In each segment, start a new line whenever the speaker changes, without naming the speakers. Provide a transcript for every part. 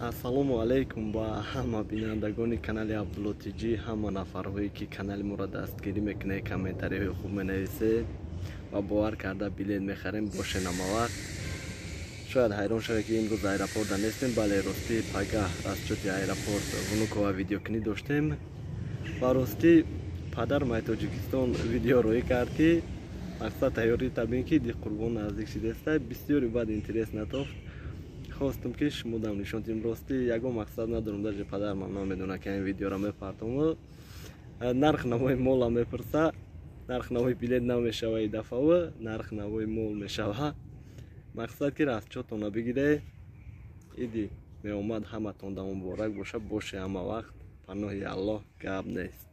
ассалому алайкум ба ҳама бинандагони канали Абдуллотиҷӣ, ҳама нафарҳое ки канали моро дастгирӣ мекунед, комментариҳои хуб менависед ва бовар карда билет мехарем боше намавақт. Шояд ҳайрон шавед ки имрӯз аэропорта нестем. Бале ростӣ пагаҳ расчёти аэропорт внукова видеокунӣ доштем ва ростӣ падар май Тоҷикистон видеорӯӣ кард ки мақсад тайёрии табин ки ди қурбон наздик шидеста бисёри бад интерес натофт. Хостам ки шумодам нишон дидим. Рости ягон мақсад надорам, даже падарам намедонад ки ин видеоро мепартовам. Нарх навои мола мепурса, нарх навои билет намешава, и дафъа нарх навои мол мешава. Мақсад ки расчётона бигире. Иди меомад ҳаматонда муборак боша, боше ҳама вақт. Паноҳи Аллоҳ гап нест.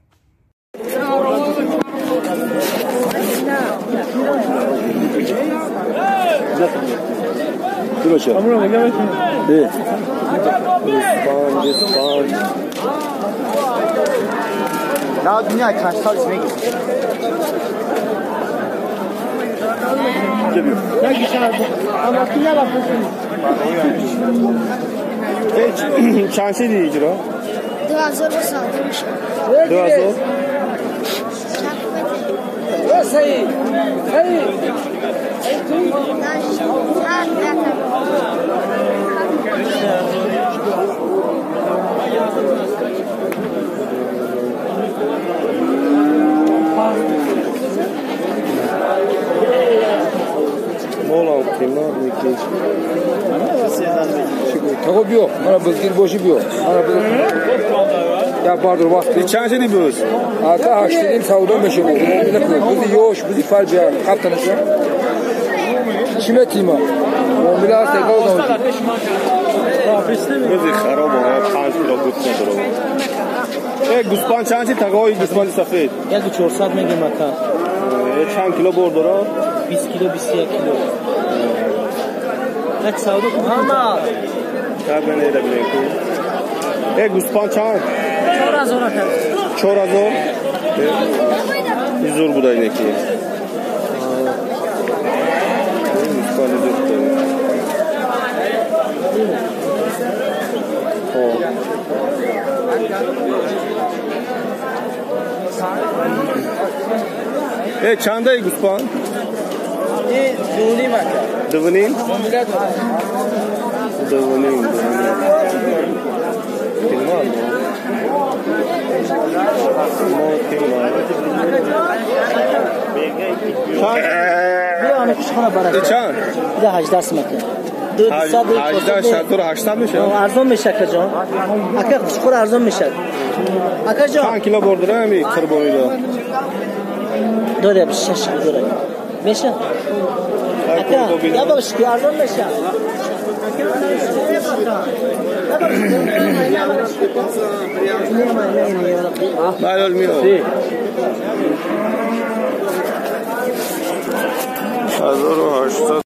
Короче, на дня красавец меги. چند دیگه جرا
2000 بسال
2000 صحیح
молам қимат мекеш.
Таго биё, мана бизгир боши биё. Мана бир. Я бардыр вақт.
Чанд жини бӯз?
Ата 8 савдо мешуд. Бизи ёш, бизи фарҷа, қаптанаш. Чиметима. Милас тегоз.
Бӯзи хароб ва 5 кило гӯшт дорам. Гӯспан чанд чи тагои гӯспани сафед?
400 мегем ака.
Чанд кило бор дора?
20 кило, 21 кило. Як савдо мама.
Кабе не да билен ку. Гӯспан чанд?
4000 ака.
4000? Изур буда инеки. Гӯспан изур буда. چنده ای گوسپان؟
دونیم اکا.
دوونیم؟ دوونیم. تیمال.
بیا آنه کشخانه برای.
چند؟
ده 18 سمکه.
800 میشه؟
ارزان میشه اکا جان. اکا کشخور ارزان میشه. اکا جان.
چند کیلو برداره همی قربانی دا؟
داره بیش 6 کیلو داره. میشه؟ اکا یا باش که ارزان میشه.
بله میو. 1800